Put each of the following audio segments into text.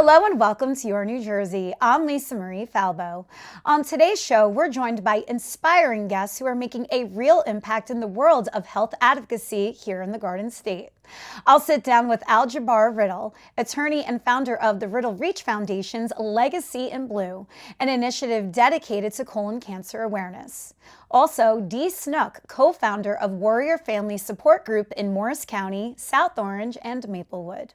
Hello and welcome to Your New Jersey. I'm Lisa Marie Falbo. On today's show, we're joined by inspiring guests who are making a real impact in the world of health advocacy here in the Garden State. I'll sit down with Al-Jabbar Riddle, attorney and founder of the Riddle Reach Foundation's Legacy in Blue, an initiative dedicated to colon cancer awareness. Also, Snook, co-founder of Warrior Family Support Group in Morris County, South Orange, and Maplewood.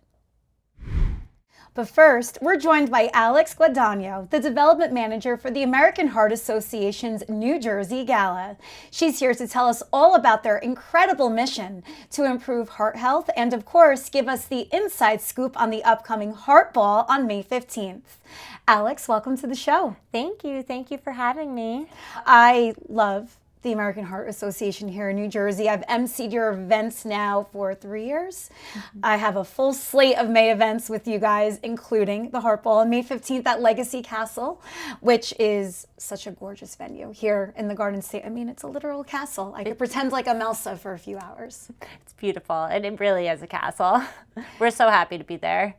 But first, we're joined by Guadagno, the development manager for the American Heart Association's New Jersey Gala. She's here to tell us all about their incredible mission to improve heart health and, of course, give us the inside scoop on the upcoming Heart Ball on May 15th. Alex, welcome to the show. Thank you. Thank you for having me. I love the American Heart Association here in New Jersey. I've emceed your events now for 3 years. I have a full slate of May events with you guys, including the Heart Ball on May 15th at Legacy Castle, which is such a gorgeous venue here in the Garden State. I mean, it's a literal castle. I could pretend like I'm Elsa for a few hours. It's beautiful, and it really is a castle. We're so happy to be there.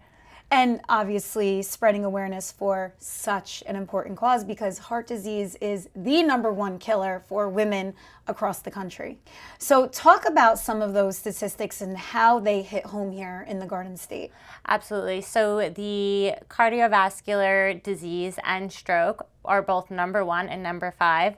And obviously spreading awareness for such an important cause, because heart disease is the #1 killer for women across the country. So talk about some of those statistics and how they hit home here in the Garden State. Absolutely. So the cardiovascular disease and stroke are both #1 and #5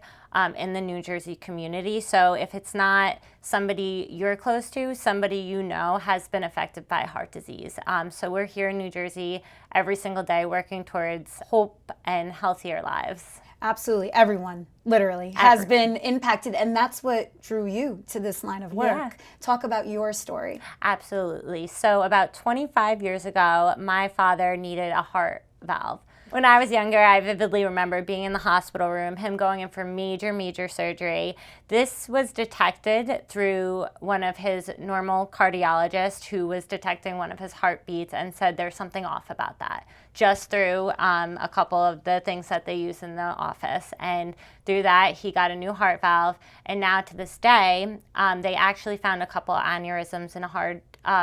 in the New Jersey community. So if it's not somebody you're close to, somebody you know has been affected by heart disease. So we're here in New Jersey every single day working towards hope and healthier lives. Absolutely. Everyone, literally, has been impacted, and that's what drew you to this line of work. Yeah. Talk about your story. Absolutely. So about 25 years ago, my father needed a heart valve. When I was younger, I vividly remember being in the hospital room, him going in for major surgery. This was detected through one of his normal cardiologists who was detecting one of his heartbeats and said there's something off about that, just through a couple of the things that they use in the office. And through that, he got a new heart valve. And now to this day, they actually found a couple of aneurysms in a hard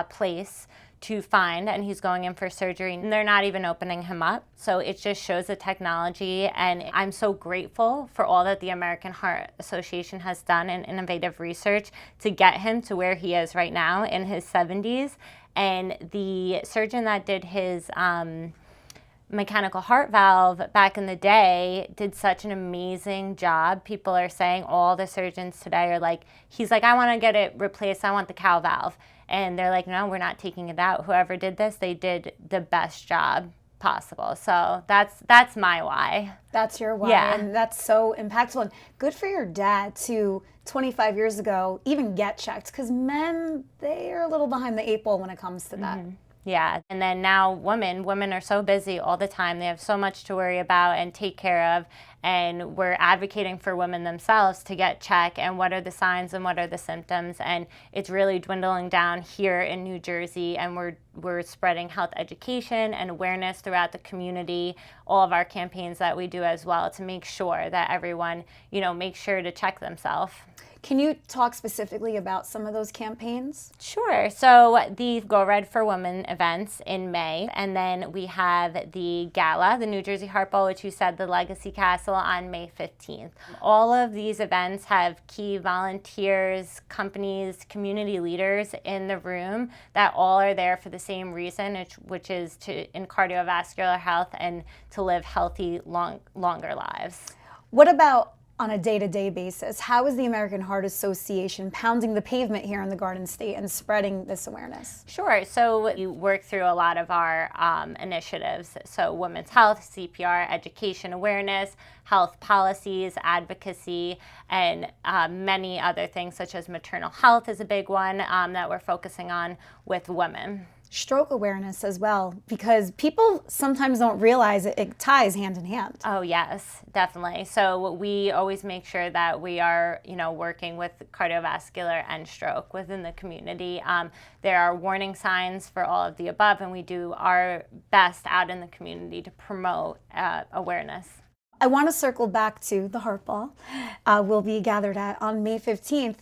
place to find, and he's going in for surgery, and they're not even opening him up. So it just shows the technology, and I'm so grateful for all that the American Heart Association has done in innovative research to get him to where he is right now in his 70s. And the surgeon that did his mechanical heart valve back in the day did such an amazing job. People are saying, all the surgeons today are like, he's like, I want to get it replaced, I want the cow valve. And they're like, no, we're not taking it out. Whoever did this, they did the best job possible. So that's my why. That's your why, yeah. And that's so impactful. And good for your dad to 25 years ago even get checked, because men, they are a little behind the 8 ball when it comes to that. Yeah, and then now women are so busy all the time. They have so much to worry about and take care of, and we're advocating for women themselves to get checked and what are the signs and what are the symptoms. And it's really dwindling down here in New Jersey, and we're spreading health education and awareness throughout the community, all of our campaigns that we do as well, to make sure that everyone, makes sure to check themselves. Can you talk specifically about some of those campaigns? Sure. So the Go Red for Women events in May, and then we have the Gala, the New Jersey Heart Bowl, which you said, the Legacy Castle, on May 15th. All of these events have key volunteers, companies, community leaders in the room that all are there for the same reason, which is in cardiovascular health and to live healthy, longer lives. What about on a day-to-day basis? How is the American Heart Association pounding the pavement here in the Garden State and spreading this awareness? Sure. So you work through a lot of our initiatives. So women's health, CPR, education awareness, health policies, advocacy, and many other things, such as maternal health is a big one that we're focusing on with women. Stroke awareness as well, because people sometimes don't realize it ties hand in hand. Oh yes, definitely. So we always make sure that we are, working with cardiovascular and stroke within the community. There are warning signs for all of the above, and we do our best out in the community to promote awareness. I want to circle back to the Heart Ball we'll be gathered at on May 15th.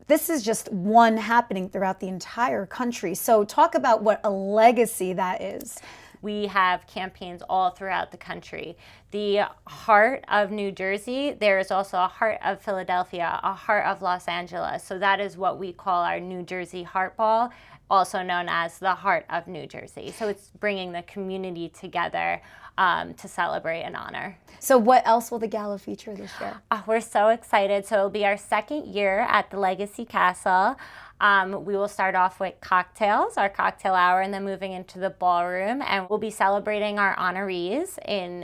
This is just one happening throughout the entire country. So talk about what a legacy that is. we have campaigns all throughout the country. The heart of New Jersey, there is also a heart of Philadelphia, a heart of Los Angeles. So that is what we call our New Jersey Heart Ball, also known as the Heart of New Jersey. So it's bringing the community together to celebrate and honor. So what else will the gala feature this year? We're so excited. So it'll be our second year at the Legacy Castle. We will start off with cocktails, our cocktail hour, and then moving into the ballroom. And we'll be celebrating our honorees.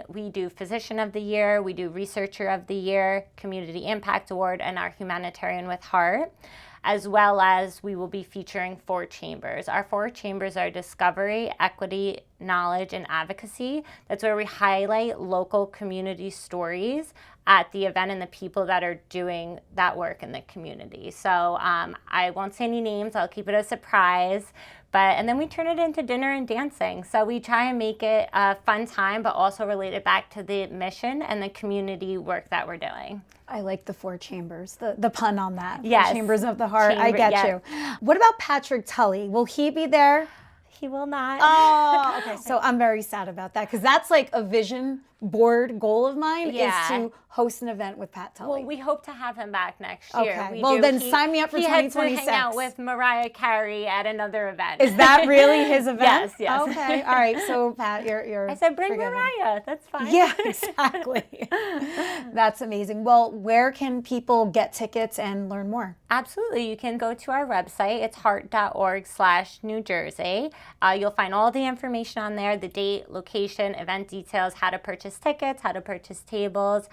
We do Physician of the Year, we do Researcher of the Year, Community Impact Award, and our Humanitarian with Heart. As well as we will be featuring 4 chambers. Our 4 chambers are discovery, equity, knowledge, and advocacy. That's where we highlight local community stories at the event and the people that are doing that work in the community. So I won't say any names, I'll keep it a surprise. And then we turn it into dinner and dancing. So we try and make it a fun time, but also relate it back to the mission and the community work that we're doing. I like the 4 chambers, the pun on that. Yes. 4 chambers of the heart, I get you. What about Patrick Tully? Will he be there? He will not. Oh, okay. So I'm very sad about that because that's like a vision board goal of mine is to host an event with Pat Tully. Well, we hope to have him back next year. Okay. Well, then sign me up for 2026. He had to hang out with Mariah Carey at another event. Is that really his event? Yes. Okay. All right. So Pat, you're I said bring forgiven. Mariah. That's fine. Yeah, exactly. That's amazing. Well, where can people get tickets and learn more? Absolutely. You can go to our website. It's heart.org/New Jersey. You'll find all the information on there, the date, location, event details, how to purchase tickets, how to purchase tables.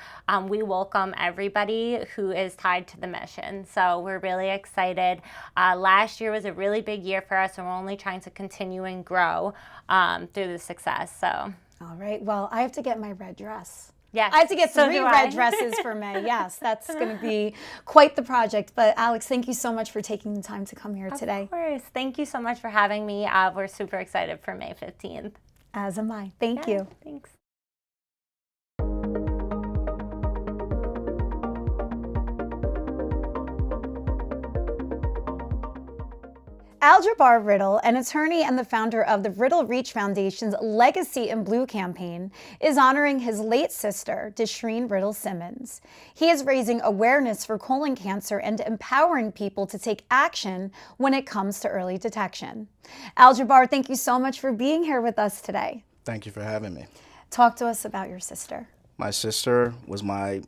We welcome everybody who is tied to the mission. So we're really excited. Last year was a really big year for us, and we're only trying to continue and grow through the success. So. All right. Well, I have to get my red dress. Yes. I have to get 3 red dresses for May. Yes, that's going to be quite the project. But Alex, thank you so much for taking the time to come here today. Of course. Thank you so much for having me. We're super excited for May 15th. As am I. Thank you. Thanks. Al-Jabbar Riddle, an attorney and the founder of the Riddle Reach Foundation's Legacy in Blue campaign, is honoring his late sister, Deshreen Riddle Simmons. He is raising awareness for colon cancer and empowering people to take action when it comes to early detection. Al-Jabbar, thank you so much for being here with us today. Thank you for having me. Talk to us about your sister. My sister was my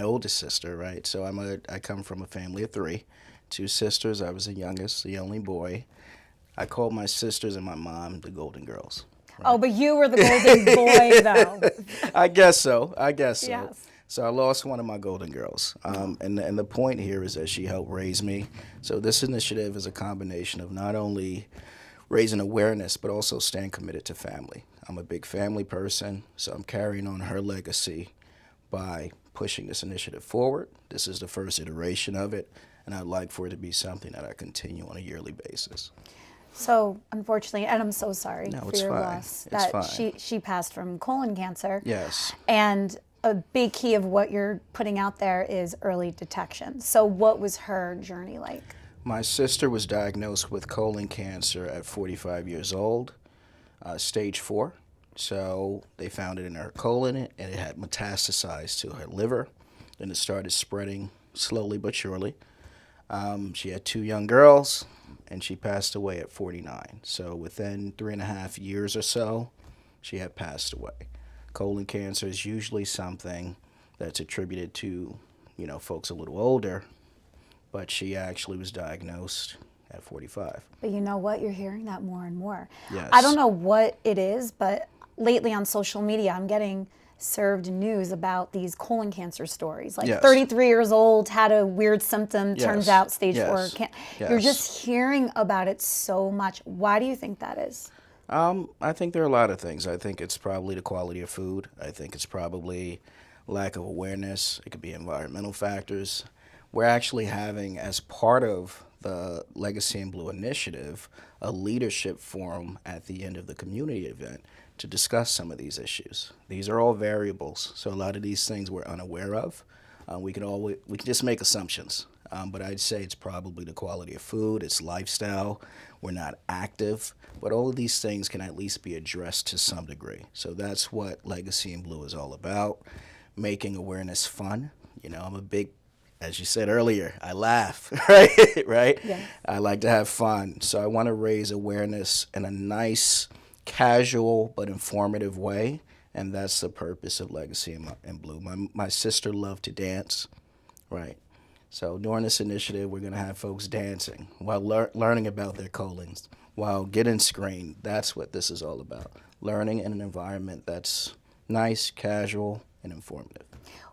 oldest sister, right? So I come from a family of 3. 2 sisters. I was the youngest, the only boy. I called my sisters and my mom the Golden Girls. Right? Oh, but you were the golden boy, though. I guess so. Yes. So I lost one of my Golden Girls. And the point here is that she helped raise me. So this initiative is a combination of not only raising awareness, but also staying committed to family. I'm a big family person, so I'm carrying on her legacy by pushing this initiative forward. This is the first iteration of it. And I'd like for it to be something that I continue on a yearly basis. So, unfortunately, and I'm so sorry for your loss, It's that fine. she passed from colon cancer. Yes. And a big key of what you're putting out there is early detection. So what was her journey like? My sister was diagnosed with colon cancer at 45 years old, stage 4. So they found it in her colon, and it had metastasized to her liver. Then it started spreading slowly but surely. She had 2 young girls, and she passed away at 49. So within 3.5 years or so, she had passed away. Colon cancer is usually something that's attributed to, folks a little older, but she actually was diagnosed at 45. But you know what? You're hearing that more and more. Yes. I don't know what it is, but lately on social media, I'm getting served news about these colon cancer stories. Like 33 years old, had a weird symptom, turns out stage 4 cancer. You're just hearing about it so much. Why do you think that is? I think there are a lot of things. I think it's probably the quality of food. I think it's probably lack of awareness. It could be environmental factors. We're actually having, as part of the Legacy in Blue initiative, a leadership forum at the end of the community event to discuss some of these issues. These are all variables, so a lot of these things we're unaware of. We can just make assumptions. but I'd say it's probably the quality of food, it's lifestyle. We're not active, but all of these things can at least be addressed to some degree. So that's what Legacy in Blue is all about, making awareness fun. You know, I'm a big, as you said earlier, I laugh, right? Right? Yeah. I like to have fun. So I want to raise awareness in a nice, casual, but informative way. And that's the purpose of Legacy in Blue. My sister loved to dance, right? So during this initiative, we're going to have folks dancing while learning about their colons, while getting screened. That's what this is all about. Learning in an environment that's nice, casual, and informative.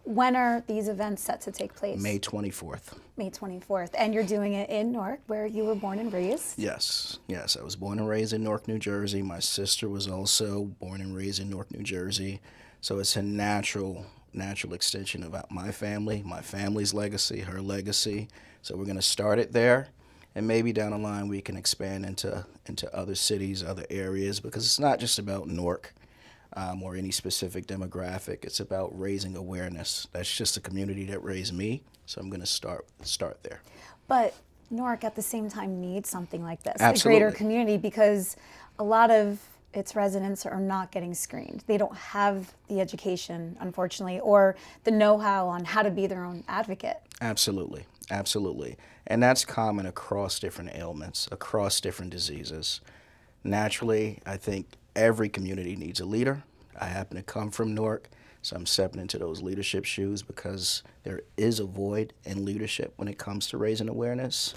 When are these events set to take place? May 24th. May 24th. And you're doing it in Newark, where you were born and raised? Yes. I was born and raised in Newark, New Jersey. My sister was also born and raised in Newark, New Jersey. So it's a natural extension of my family, my family's legacy, her legacy. So we're going to start it there. And maybe down the line we can expand into other cities, other areas, because it's not just about Newark. Or any specific demographic. It's about raising awareness. That's just the community that raised me, so I'm going to start there. But Newark at the same time needs something like this, Absolutely. a greater community, because a lot of its residents are not getting screened. They don't have the education, unfortunately, or the know-how on how to be their own advocate. Absolutely. And that's common across different ailments, across different diseases. Naturally, I think every community needs a leader. I happen to come from Newark, so I'm stepping into those leadership shoes because there is a void in leadership when it comes to raising awareness.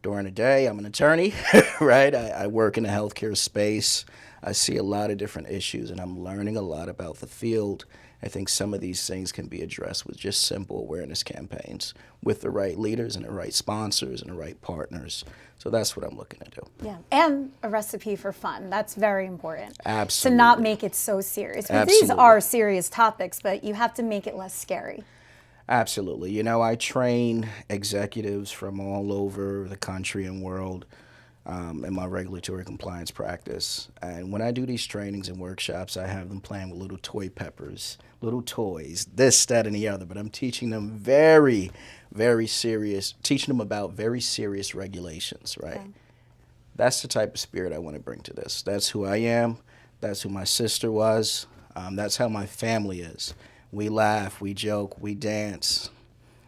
During the day, I'm an attorney, right? I work in the healthcare space. I see a lot of different issues, and I'm learning a lot about the field. I think some of these things can be addressed with just simple awareness campaigns with the right leaders and the right sponsors and the right partners. So that's what I'm looking to do. Yeah, and a recipe for fun. That's very important. Absolutely. To not make it so serious. These Absolutely. are serious topics, but you have to make it less scary. Absolutely. You know, I train executives from all over the country and world in my regulatory compliance practice. And when I do these trainings and workshops, I have them playing with little toy peppers, little toys, this, that, and the other. But I'm teaching them very about very serious regulations, right? Okay. That's the type of spirit I want to bring to this. That's who I am. That's who my sister was. That's how my family is. We laugh, we joke, we dance.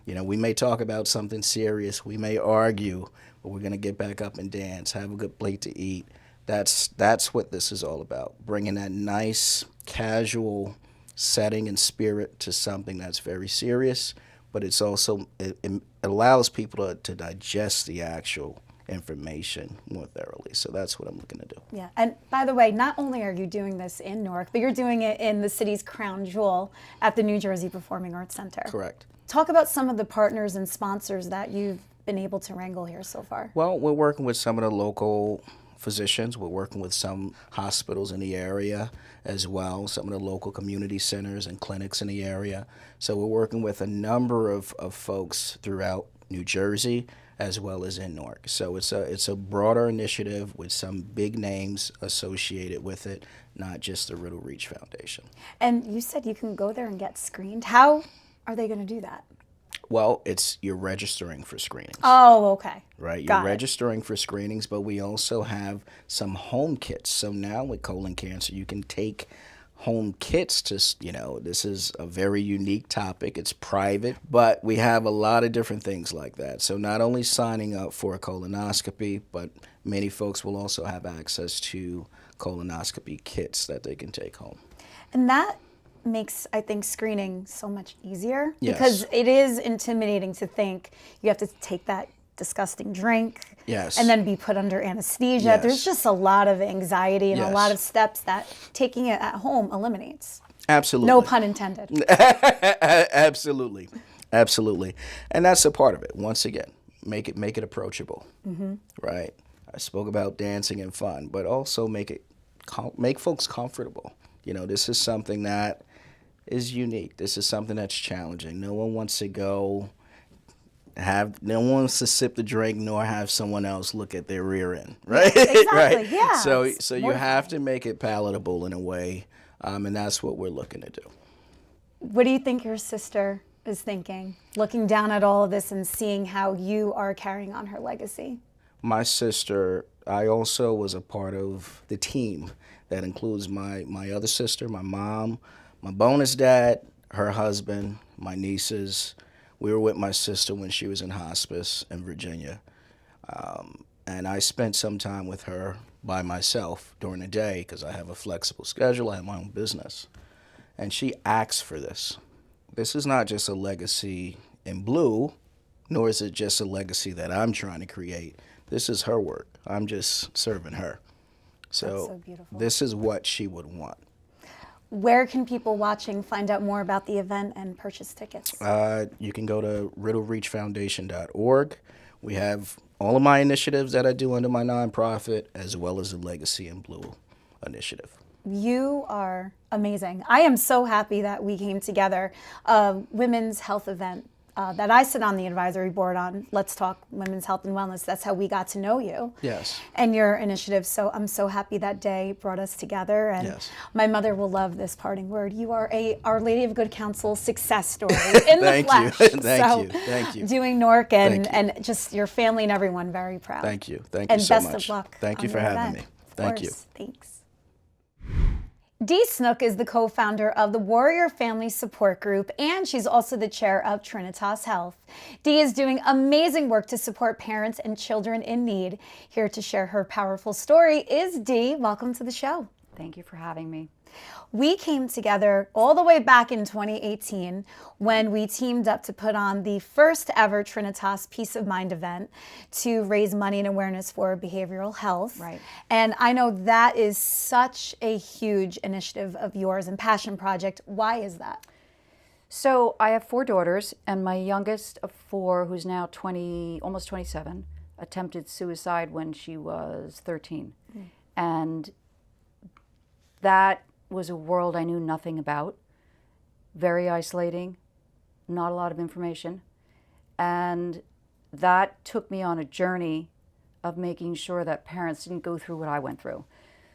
You know, we may talk about something serious, we may argue, but we're going to get back up and dance, have a good plate to eat. That's what this is all about, bringing that nice, casual setting and spirit to something that's very serious, but it's also, it allows people to digest the actual information more thoroughly. So that's what I'm looking to do. Yeah, and by the way, not only are you doing this in Newark, but you're doing it in the city's crown jewel at the New Jersey Performing Arts Center. Correct. Talk about some of the partners and sponsors that you've been able to wrangle here so far. Well, we're working with some of the local physicians. We're working with some hospitals in the area as well, some of the local community centers and clinics in the area. So we're working with a number of folks throughout New Jersey as well as in Newark. So it's a broader initiative with some big names associated with it, not just the Riddle Reach Foundation. And you said you can go there and get screened. How are they going to do that? Well, you're registering for screenings. Oh, okay. Right, you're Got it. registering for screenings, but we also have some home kits. So now with colon cancer, you can take home kits to, this is a very unique topic. It's private, but we have a lot of different things like that. So not only signing up for a colonoscopy, but many folks will also have access to colonoscopy kits that they can take home. And that makes, I think, screening so much easier. Yes. Because it is intimidating to think you have to take that disgusting drink. Yes. And then be put under anesthesia. Yes. There's just a lot of anxiety and Yes. a lot of steps that taking it at home eliminates. Absolutely. No pun intended. Absolutely. And that's a part of it. Once again, make it approachable. Mm-hmm. Right? I spoke about dancing and fun, but also make folks comfortable. This is something that is unique. This is something that's challenging. No one wants to no one wants to sip the drink nor have someone else look at their rear end, right? Exactly, right? yeah. So you have to make it palatable in a way, and that's what we're looking to do. What do you think your sister is thinking, looking down at all of this and seeing how you are carrying on her legacy? My sister, I also was a part of the team that includes my other sister, my mom, my bonus dad, her husband, my nieces. We were with my sister when she was in hospice in Virginia. And I spent some time with her by myself during the day because I have a flexible schedule. I have my own business. And she asked for this. This is not just a legacy in blue, nor is it just a legacy that I'm trying to create. This is her work. I'm just serving her. That's so beautiful. This is what she would want. Where can people watching find out more about the event and purchase tickets? You can go to riddlereachfoundation.org. We have all of my initiatives that I do under my nonprofit, as well as the Legacy in Blue initiative. You are amazing. I am so happy that we came together. A women's health event that I sit on the advisory board on, Let's Talk Women's Health and Wellness. That's how we got to know you. Yes. And your initiative. So I'm so happy that day brought us together. And yes. My mother will love this parting word. You are a Our Lady of Good Counsel success story in the flesh. Thank you. Doing NORC and just your family and everyone very proud. Thank you. Thank you so much. And best of luck. Thank you for having me. Thank you. Thanks. Dee Snook is the co-founder of the Warrior Family Support Group, and she's also the chair of Trinitas Health. Dee is doing amazing work to support parents and children in need. Here to share her powerful story is Dee. Welcome to the show. Thank you for having me. We came together all the way back in 2018 when we teamed up to put on the first ever Trinitas Peace of Mind event to raise money and awareness for behavioral health. Right. And I know that is such a huge initiative of yours and passion project. Why is that? So I have 4 daughters, and my youngest of 4, who's now 20, almost 27, attempted suicide when she was 13. And that was a world I knew nothing about, very isolating, not a lot of information. And that took me on a journey of making sure that parents didn't go through what I went through.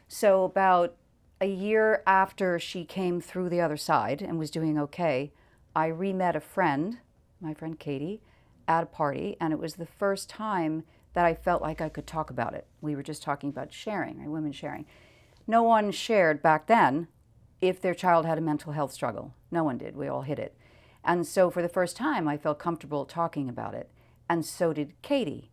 So about a year after she came through the other side and was doing okay, I re-met a friend, my friend Katie, at a party, and it was the first time that I felt like I could talk about it. We were just talking about sharing, right? Women sharing. No one shared back then if their child had a mental health struggle. No one did. We all hid it. And so for the first time, I felt comfortable talking about it. And so did Katie.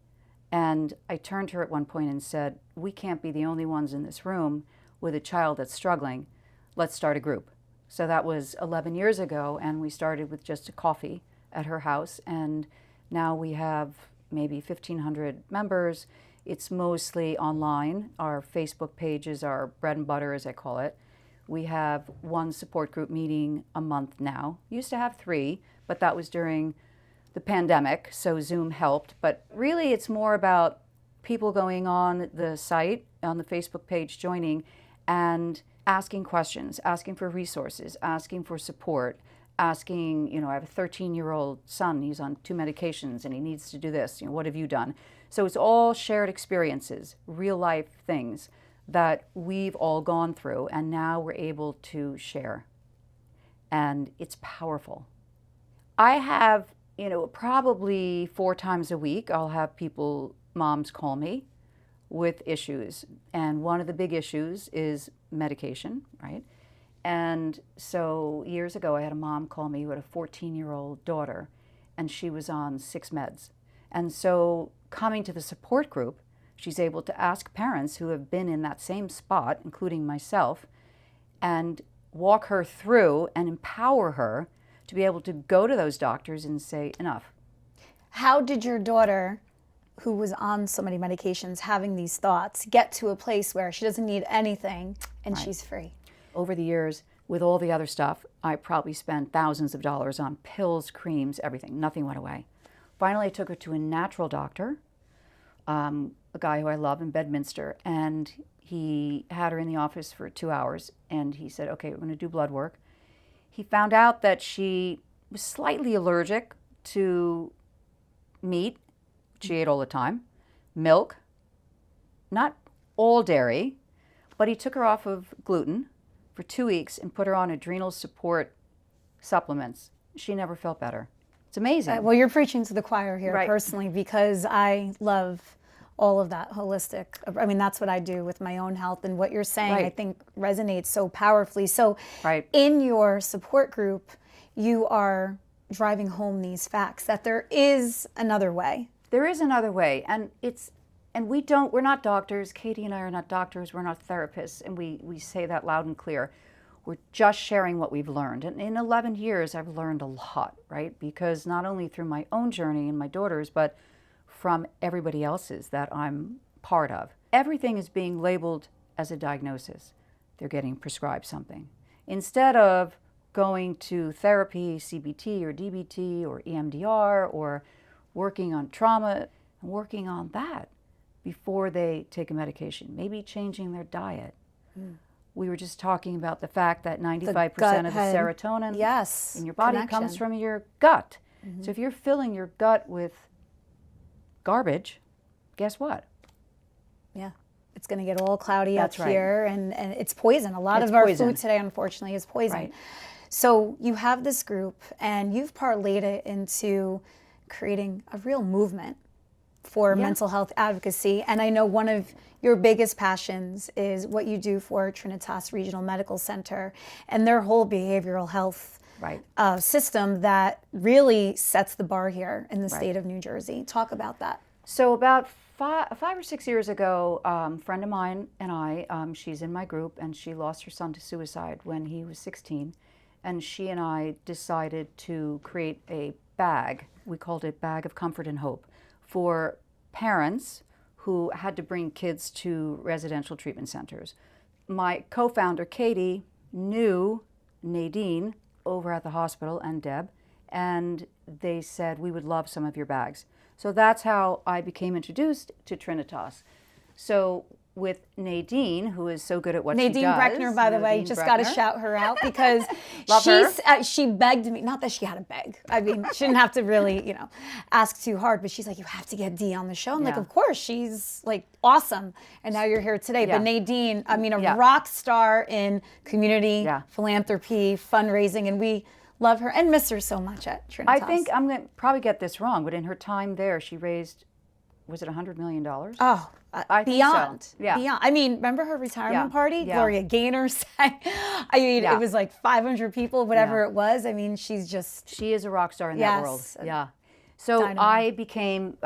And I turned to her at one point and said, we can't be the only ones in this room with a child that's struggling. Let's start a group. So that was 11 years ago, and we started with just a coffee at her house. And now we have maybe 1,500 members. It's mostly online. Our Facebook page is our bread and butter, as I call it. We have 1 support group meeting a month now. Used to have 3, but that was during the pandemic, so Zoom helped. But really, it's more about people going on the site, on the Facebook page, joining and asking questions, asking for resources, asking for support, asking, I have a 13-year-old son, he's on 2 medications and he needs to do this, what have you done? So it's all shared experiences, real life things that we've all gone through, and now we're able to share. And it's powerful. I have, probably 4 times a week, I'll have moms call me with issues. And one of the big issues is medication, right? And so years ago, I had a mom call me who had a 14-year-old daughter, and she was on 6 meds. And so coming to the support group, she's able to ask parents who have been in that same spot, including myself, and walk her through and empower her to be able to go to those doctors and say, enough. How did your daughter, who was on so many medications, having these thoughts, get to a place where she doesn't need anything and she's free? Over the years, with all the other stuff, I probably spent thousands of dollars on pills, creams, everything. Nothing went away. Finally, I took her to a natural doctor, a guy who I love in Bedminster, and he had her in the office for 2 hours, and he said, okay, we're going to do blood work. He found out that she was slightly allergic to meat, she ate all the time, milk, not all dairy, but he took her off of gluten for 2 weeks and put her on adrenal support supplements. she never felt better. It's amazing. Well, you're preaching to the choir here Right. personally, because I love all of that holistic. I mean, that's what I do with my own health, and what you're saying, I Right. think, resonates so powerfully. So Right. in your support group, you are driving home these facts that there is another way. There is another way, and we're not doctors. Katie and I are not doctors, we're not therapists, and we say that loud and clear. We're just sharing what we've learned. And in 11 years, I've learned a lot, right? Because not only through my own journey and my daughter's, but from everybody else's that I'm part of. Everything is being labeled as a diagnosis. They're getting prescribed something. Instead of going to therapy, CBT or DBT or EMDR, or working on trauma, and working on that before they take a medication, maybe changing their diet. We were just talking about the fact that 95% of the serotonin in your body comes from your gut. So if you're filling your gut with garbage, guess what? Yeah. It's going to get all cloudy That's up right. here, and it's poison. A lot It's of our poison. food today, unfortunately, is poison. Right. So you have this group, and you've parlayed it into creating a real movement for mental health advocacy. And I know one of your biggest passions is what you do for Trinitas Regional Medical Center and their whole behavioral health Right. system that really sets the bar here in the Right. state of New Jersey. Talk about that. So about 5 or 6 years ago, a friend of mine and I, she's in my group, and she lost her son to suicide when he was 16. And she and I decided to create a bag. We called it Bag of Comfort and Hope for parents who had to bring kids to residential treatment centers. My co-founder, Katie, knew Nadine over at the hospital and Deb, and they said, we would love some of your bags. So that's how I became introduced to Trinitas. So with Nadine, who is so good at what she does. Nadine Breckner, by the way, Nadine just got to Breckner. shout her out because Love her. she begged me, not that she had to beg. I mean, she didn't have to really, ask too hard, but she's like, you have to get Dee on the show. I'm like, Yeah. of course, she's like awesome. And now you're here today. Yeah. But Nadine, I mean, a Yeah. rock star in community, Yeah. philanthropy, fundraising, and we love her and miss her so much at Trinitas. I think I'm going to probably get this wrong, but in her time there, she raised, was it $100 million? Oh, I think beyond. so. Yeah. Beyond. I mean, remember her retirement Yeah. party? Yeah. Gloria Gaynor sang. I mean, Yeah. it was like 500 people, whatever Yeah. it was. I mean, she's just, She is a rock star in that world. Yes. Yeah. So Dynamite. I became,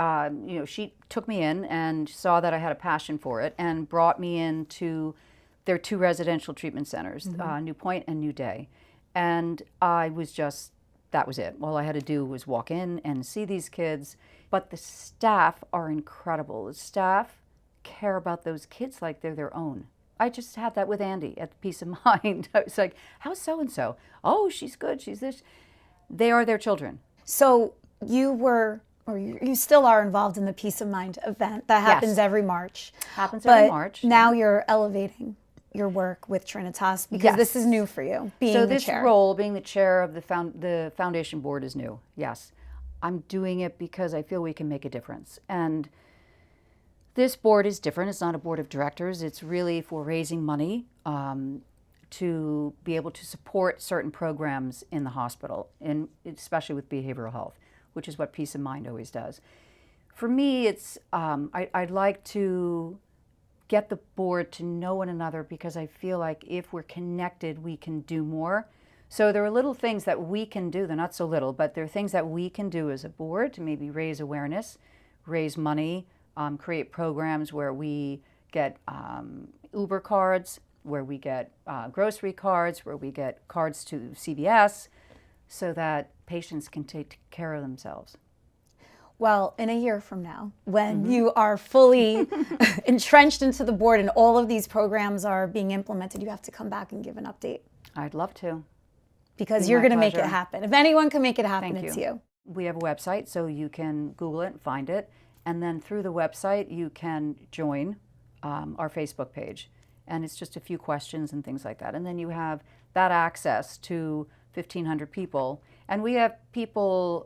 she took me in and saw that I had a passion for it and brought me into their 2 residential treatment centers, New Point and New Day. And I was just, that was it. All I had to do was walk in and see these kids. But the staff are incredible. The staff care about those kids like they're their own. I just had that with Andy at Peace of Mind. I was like, how's so-and-so? Oh, she's good, she's this. They are their children. so you were, or you still are involved in the Peace of Mind event that happens Yes. every March. Happens But every March. now you're elevating your work with Trinitas because Yes. this is new for you, being So the this chair. role, being the chair of the foundation board, is new. Yes, I'm doing it because I feel we can make a difference. And this board is different. It's not a board of directors. It's really for raising money to be able to support certain programs in the hospital, and especially with behavioral health, which is what Peace of Mind always does. For me, it's I'd like to get the board to know one another because I feel like if we're connected, we can do more. So there are little things that we can do. They're not so little, but there are things that we can do as a board to maybe raise awareness, raise money, create programs where we get Uber cards, where we get grocery cards, where we get cards to CVS, so that patients can take care of themselves. Well, in a year from now, when you are fully entrenched into the board and all of these programs are being implemented, you have to come back and give an update I'd love to. because Be you're my going to make it pleasure. happen. If anyone can make it happen, Thank it's you. you. We have a website, so you can Google it and find it. And then through the website, you can join our Facebook page. And it's just a few questions and things like that. And then you have that access to 1,500 people. And we have people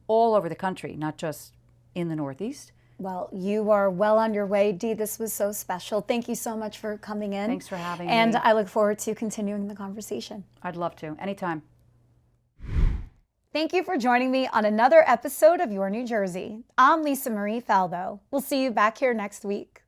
all over the country, not just in the Northeast. Well, you are well on your way, Dee. This was so special. Thank you so much for coming in. Thanks for having And me. I look forward to continuing the conversation. I'd love to, anytime. Thank you for joining me on another episode of Your New Jersey. I'm Lisa Marie Falbo. We'll see you back here next week.